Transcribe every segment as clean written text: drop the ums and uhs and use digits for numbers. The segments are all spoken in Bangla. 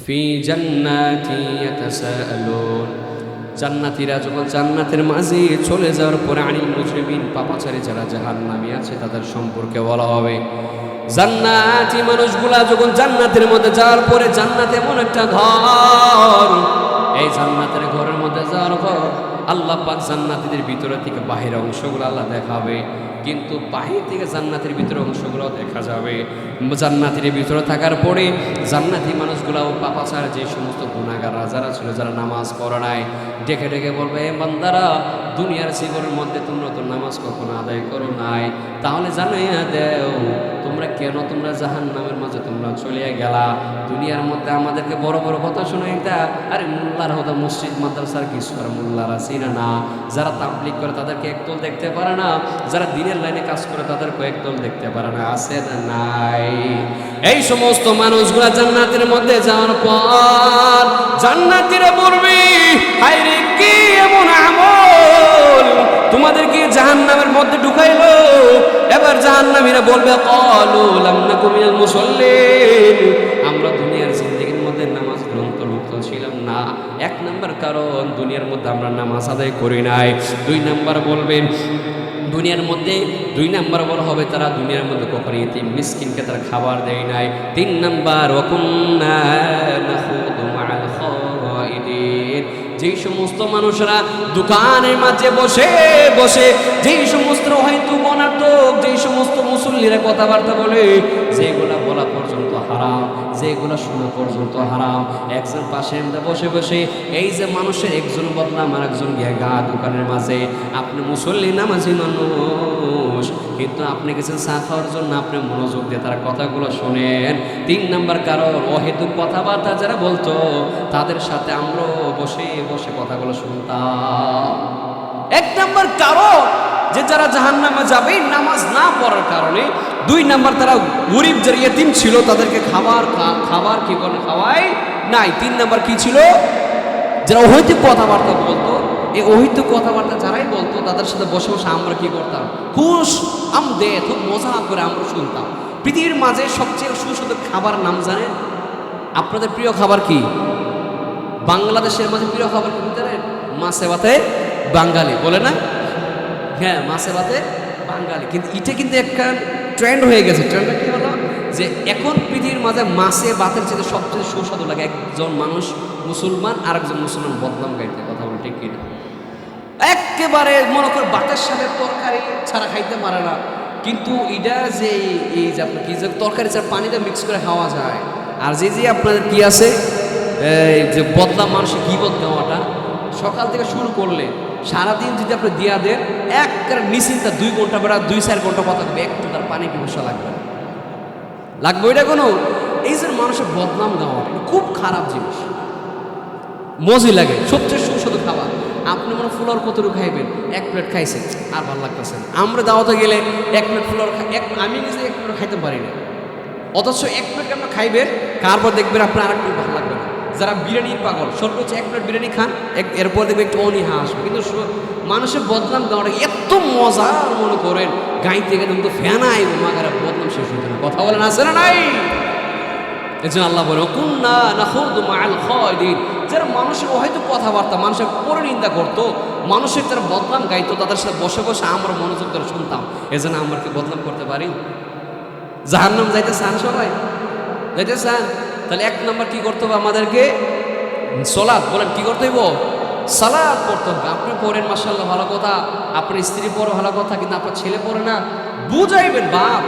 ফি জান্নাতি ইয়াতাসাআলুন। জান্নাতীরা যখন জান্নাতের মাঝে চলে যাওয়ার পরে আনিল মুজরিমিন, পাপাচারী যারা জাহান্নামী আছে তাদের সম্পর্কে বলা হবে। জান্নাতি মানুষগুলা যখন জান্নাতের মধ্যে যাওয়ার পরে, জান্নাতে এমন একটা ঘর, এই জান্নাতের ঘরের মধ্যে যাওয়ার পর আল্লাহ পাক জান্নাতীদের ভিতরে থেকে বাহিরের অংশগুলো আল্লাহ দেখাবে, কিন্তু বাহির থেকে জান্নাতের ভিতরে অংশগুলো দেখা যাবে। জান্নাতের ভিতরে থাকার পরে জান্নাতি মানুষগুলাও পাপাচার যে সমস্ত গুনাহগার যারা ছিল, যারা নামাজ পড়ে নাই, ডেকে ডেকে বলবে, এ বান্দারা, দুনিয়ার জীবনের মধ্যে তোমরা তো নামাজ কখনো আদায় করো নাই, তাহলে জানাইয়া দেও তোমরা জাহান্নামের মাঝে তোমরা চলিয়া গেলা। দুনিয়ার মধ্যে আমাদেরকে বড় বড় কথা শোনাইতা, আরে মোল্লার হতো মসজিদ মাদ্রাসার কিছু আর মোল্লারা চিনে না, যারা তাবলীগ করে তাদেরকে একদল দেখতে পারে না, যারা দিনের লাইনে কাজ করে তাদেরকে একদল দেখতে পারে না, আছে না নাই? এই সমস্ত মানুষগুলা জান্নাতের মধ্যে যাওয়ার পর জান্নাতীরা বলবে, হায়রে কি এমন আমল তোমাদেরকে জাহান্নামের মধ্যে ঢুকাইলো? এবার জাহান্নামীরা বলবে, ক্বালু লাম নাকু মিনাল মুসাল্লিন, আমরা দুনিয়ার জিন্দেগির মধ্যে নামাজ গ্রন্থলুপ্ত ছিলাম না। এক নাম্বার কারণ, দুনিয়ার মধ্যে আমরা নামাজ আদায় করি নাই। দুই নাম্বার বলবেন, দুনিয়ার মধ্যে দুই নাম্বার বলা হবে, তারা দুনিয়ার মধ্যে কখনো ইতিম মিসকিনকে তারা খাবার দেয় নাই। তিন নাম্বার, ওয়া কুন্না নাখুদু মাআল খাইদিন, যেই সমস্ত মানুষরা দোকানের মাঝে বসে বসে, যেই সমস্ত হয়তো অনার্থক, যেই সমস্ত মুসল্লিরা কথাবার্তা বলে, যেগুলা বলা পর্যন্ত হারাম, যেগুলা শোনা পর্যন্ত হারাম, একজন পাশে বসে বসে এই যে মানুষের একজন বদনাম আর একজন গা দোকানের মাঝে, আপনি মুসল্লি নামাজি মানুষ, কিন্তু আপনি গেছেন চা খাওয়ার জন্য, আপনি মনোযোগ দিয়ে তার কথাগুলো শোনেন। তিন নাম্বার কারণ, অহেতুক কথাবার্তা যারা বলতো তাদের সাথে আমরাও বসে বসে কথাগুলো শুনতাম। এক নাম্বার কারণ, যে যারা জাহান্নামে যাবে নামাজ না পড়ার কারণে। দুই নাম্বার, তারা গরিব যারা ইতিম ছিল তাদেরকে খাবার কি করে খাওয়াই নাই। তিন নাম্বার কি ছিল, যারা অহৈতুক কথাবার্তা বলতো, এই অহৈতুক কথাবার্তা যারাই বলতো তাদের সাথে বসে বসে আমরা কি করতাম, খুশ আমদে খুব মজা করে আমরা শুনতাম। পৃথিবীর মাঝে সবচেয়ে সুস্বাদু খাবার নাম জানেন? আপনাদের প্রিয় খাবার কি? বাংলাদেশের মাঝে প্রিয় খাবার কি জানেন? মাছে ভাতে বাঙালি, বলে না? হ্যাঁ, মাছে ভাতে বাঙালি। কিন্তু এটা কিন্তু একটা ট্রেন্ড হয়ে গেছে। ট্রেন্ডটা কি হলো, যে এখন পৃথিবীর মাঝে মাছে ভাতের চেয়ে সবচেয়ে সুস্বাদু লাগে একজন মানুষ মুসলমান আর একজন মুসলমান বদনাম গাইতে, কথা বলে ঠিক কিনা? একেবারে মনে করে ভাতের সাথে তরকারি ছাড়া খাইতে পারে না, কিন্তু এটা যে এই যে আপনার কি যে তরকারি ছাড়া পানিটা মিক্স করে খাওয়া যায়। আর যে যে আপনাদের কি আছে, এই যে বদনাম মানুষের গীবত গাওয়াটা, সকাল থেকে শুরু করলে সারাদিন যদি আপনি দিয়া দেন, এক নিশ্চিন্তা 2 ঘন্টা বেড়া 2-4 ঘন্টা কথা হবে, একটু তার পানি পিপাসা লাগবে না, লাগবে এটা কোনো। এই যে মানুষের বদনাম গাওয়াটা খুব খারাপ জিনিস, মজা লাগে, সবচেয়ে সুস্বাদু খাবার। আপনি মনে ফুলার কতটুকু খাইবেন, 1 প্লেট খাইছেন আর ভালো লাগতেছে না। আমরা দাওয়াতে গেলে 1 প্লেট ফুলার আমি নিজে 1 প্লেট খাইতে পারি না, অথচ 1 প্লেট আপনার খাইবেন, তারপর দেখবেন আপনার আর একটু ভালো লাগবে না। যারা বিরিয়ানির পাগল, সর্বোচ্চ 1 প্লেট বিরিয়ানি খান, এরপর দেখবেন একটু অনীহা আসবে। কিন্তু মানুষের বদনাম গাওয়াটা এত মজা মনে করেন, গাইতে গেলে কিন্তু ফ্যানা আইব মাগারা বদনাম শেষ হইতে না। কথা বলেন আছে না নাই? এজন্য আল্লাহ বলে, কুন্না নাখুদু মাআল খাইদিন, যারা মানুষের হয়তো কথাবার্তা মানুষের পরনিন্দা করতো, মানুষের যারা বদনাম গাইতো, তাদের সাথে বসে বসে আমরা মনোযোগ করে শুনতাম। এজন্য আমরা কি বদনাম করতে পারি? জাহান্নাম যাইতে চান সবাই? যাইতে চান? তাহলে 1 নম্বর কি করতে হবে আমাদেরকে? সালাত। বলেন কি করতে হইব? সালাত পড়তে হবে। আপনি পড়েন মাশাআল্লাহ, ভালো কথা, আপনার স্ত্রী পড়ে ভালো কথা, কিন্তু আপনার ছেলে পড়ে না, বুঝাইবেন, বাপ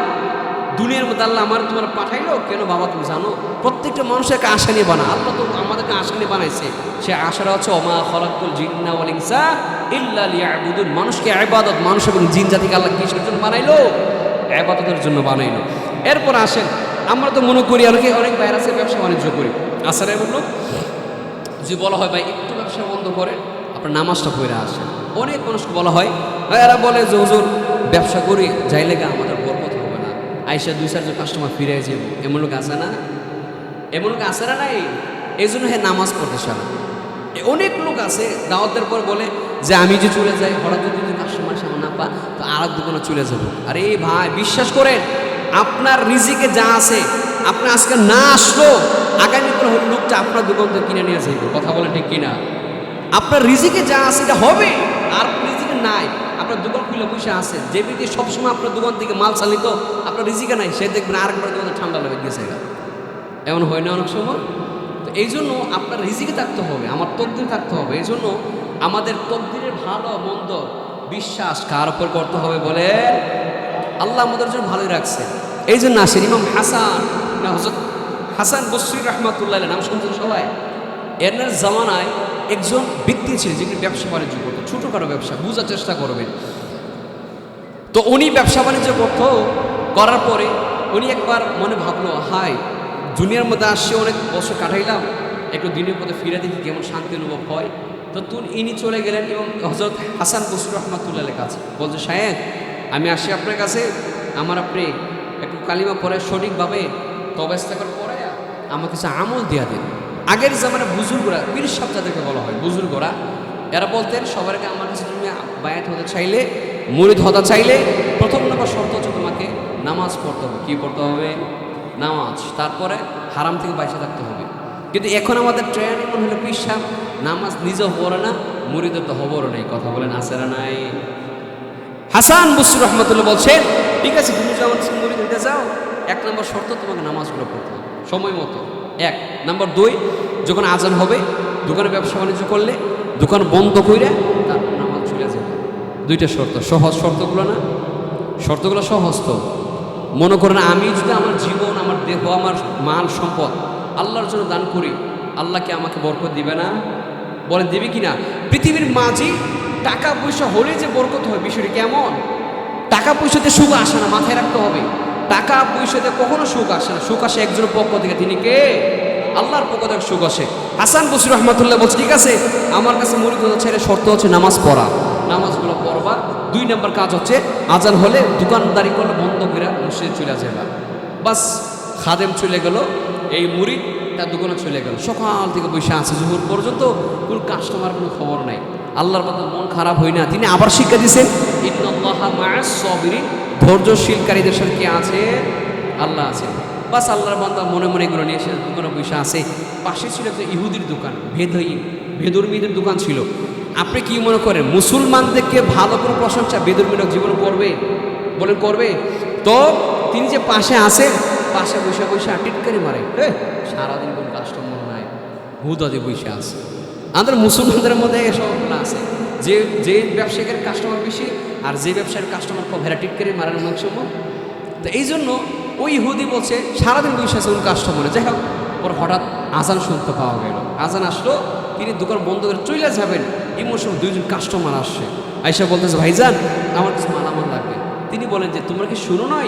দুনিয়ার মধ্যে আল্লাহ তোমার পাঠাইলো কেন বাবা, তুমি জানো? প্রত্যেকটা মানুষের একটা আশা নিয়ে বানা, আল্লাহ তো আমাদেরকে আশা নিয়ে বানাইছে। সে আশাটা হচ্ছে, ওমা খালাকতুল জিন্না ওয়াল ইনসা ইল্লা লিয়াবুদুন, মানুষকে ইবাদত, মানুষ এবং জিন জাতিকে আল্লাহ কিসের জন্য বানাইলো? ইবাদতের জন্য বানাইলো। এরপর আসেন, আমরা তো মনে করি অনেক বাইরে আছে ব্যবসা বাণিজ্য করি, আসারে বললো যে বলা হয় ভাই একটু ব্যবসা বন্ধ করে আপনার নামাজটা পড়ে আসেন। অনেক মানুষকে বলা হয়, এরা বলে যে হুজুর ব্যবসা করি যাইলে আমাদের বরকত হবে না, আইসা 2-4 কাস্টমার ফিরে যাবো, এমন লোক আসে না? এমন লোক আসে না? নাই, এই জন্য হ্যাঁ নামাজ পড়তে চান। অনেক লোক আছে দাওয়াতের পর বলে যে আমি যে চলে যাই, হঠাৎ যদি কাস্টমার সামনে না পা তো আর এক দোকানে চলে যাবো। আরে ভাই বিশ্বাস করেন, আপনার রিজিকে যা আছে আপনি আজকে না আসলো, আগামী করে হলে লোকটা আপনার দোকান থেকে কিনে নিয়ে যাইবে। কথা বলেন ঠিক কিনা? আপনার রিজিকে যা আছে এটা হবে, আর রিজিকে নাই। আপনার দোকান খুলে বসে আছে, যে ব্যক্তি সবসময় আপনার দোকান থেকে মাল চালিত, আপনার রিজিকে নাই, সে দেখবেন আরেকবার দোকানে ঠান্ডা লেগে গেছে। এমন হয় না অনেক সময়? তো এই জন্য আপনার রিজিকে থাকতে হবে, আমার তকদির থাকতে হবে। এই জন্য আমাদের তকদিরের ভালো মন্দ বিশ্বাস কার উপর করতে হবে বলে? আল্লাহ আমাদের জন্য ভালোই রাখছে। এই জন্য আসেন ইমাম হাসান না হযরত হাসান বসরি রহমাতুল্লাহ নাম শুনছেন সবাই? এনার জামানায় একজন ব্যক্তি ছিল যিনি ব্যবসা বাণিজ্য করতো, ছোটোখাটো ব্যবসা, বোঝার চেষ্টা করবেন। তো উনি ব্যবসা বাণিজ্য করার পরে উনি একবার মনে ভাবলো, হাই দুনিয়ার মধ্যে আসছে, অনেক বছর কাটাইলাম, একটু দিনের মধ্যে ফিরে দেখি কেমন শান্তি অনুভব হয়। তো ইনি চলে গেলেন এবং হযরত হাসান বসরি রহমাতুল্লাহের কাছে বলছে, শায়েখ আমি আসি আপনার কাছে, আমার আপনি একটু কালিমা পড়ে সঠিকভাবে তবেস্তাকর পড়ে আমাকে কিছু আমল দিয়া দেন। আগের জামানে বুজুর্গরা, পীর সাহেব যাদেরকে বলা হয় বুজুর্গরা, এরা বলতেন সবার আগে আমার কাছে তুমি বায়াত হতে চাইলে, মুরিদ হতে চাইলে প্রথম নম্বর শর্ত হচ্ছে তোমাকে নামাজ পড়তে হবে। কী পড়তে হবে? নামাজ। তারপরে হারাম থেকে বাইসে থাকতে হবে। কিন্তু এখন আমাদের ট্রেন এমন হলো, পীর সাহেব নামাজ নিজেও পড়ে না, মুরিদের তো হবরও নেই। কথা বলেন আসেরা নাই? হাসান বসরি রহমাতুল্লাহ বলছেন, ঠিক আছে তুমি যখন মুরিদ হতে যাও, এক নম্বর শর্ত তোমাকে নামাজগুলো পড়তে হবে সময় মতো। এক নম্বর, দুই, যখন আজান হবে দোকানে ব্যবসা বাণিজ্য করলে দোকান বন্ধ করে তারপর নামাজ চলে যাবে। দুইটা শর্ত, সহজ শর্তগুলো না? শর্তগুলো সহজ তো। মনে করেন আমি যদি আমার জীবন, আমার দেহ, আমার মাল সম্পদ আল্লাহর জন্য দান করি, আল্লাহকে আমাকে বরকত দিবে না? বলে দেবে কি না? পৃথিবীর মাঝে টাকা পয়সা হলে যে বরকত হয়, বিষয়টি কেমন? টাকা পয়সাতে সুখ আসে না, মাথায় রাখতে হবে। টাকা পয়সাতে কখনো সুখ আসে না, সুখ আসে একজনের পক্ষ থেকে। তিনি কে? আল্লাহর পক্ষ থেকে সুখ আসে। হাসান বসরি রহমাতুল্লাহ বলছে, ঠিক আছে আমার কাছে মুরিদ হতে চাইলে শর্ত হচ্ছে নামাজ পড়া, নামাজগুলো পড়বা। দুই নম্বর কাজ হচ্ছে আজান হলে দোকানদারি করলে বন্ধ করে মসজিদে চলে যাবা। বাস, খাদেম চলে গেল, এই মুরিদ তার দোকানে চলে গেল। সকাল থেকে বসে আছে জোহর পর্যন্ত, কোনো কাস্টমার কোনো খবর নাই। আল্লাহর মতো মন খারাপ হয় না। তিনি আবার শিক্ষা দিয়েছেন, ইন্নাল্লাহা মা'আস সাবিরিন, ধৈর্যশীলকারীদের সাথে কি আছে? আল্লাহ আছে। বাস, আল্লাহর বান্দা মনে মনে এগুলো নিয়ে এসে দোকানে বসে আছে। পাশে ছিল একটা ইহুদির দোকান, বেদর্মীদের দোকান ছিল। আপনি কি মনে করেন মুসলমানদেরকে ভালো করে প্রশংসা বেদর্মীরা জীবন করবে? বলেন করবে? তো তিনি যে পাশে আসেন, পাশে বসে বসে টিটকারি মারে, সারাদিন কোন কাস্টমার নাই, হুদাদি বসে আছে। আমাদের মুসলমানদের মধ্যে এসবগুলো আছে, যে ব্যবসায়ীর কাস্টমার বেশি আর যে ব্যবসায়ীর কাস্টমার কম, হেরা টিটকারি মারেন অনেক সময়। তো এই জন্য ওই ইহুদি বলছে সারাদিন বসে আছে কোন কাস্টমারে। যাই হোক, ওর হঠাৎ আজান শুনতে পাওয়া গেল। আজান আসলো, তিনি দোকান বন্ধ করে চলে যাবেন, এমন সময় দুইজন কাস্টমার আসছে। আইসা বলতেছে, ভাইজান আমার কিছু মালামাল লাগবে। তিনি বলেন যে তোমরা কি শুনো নয়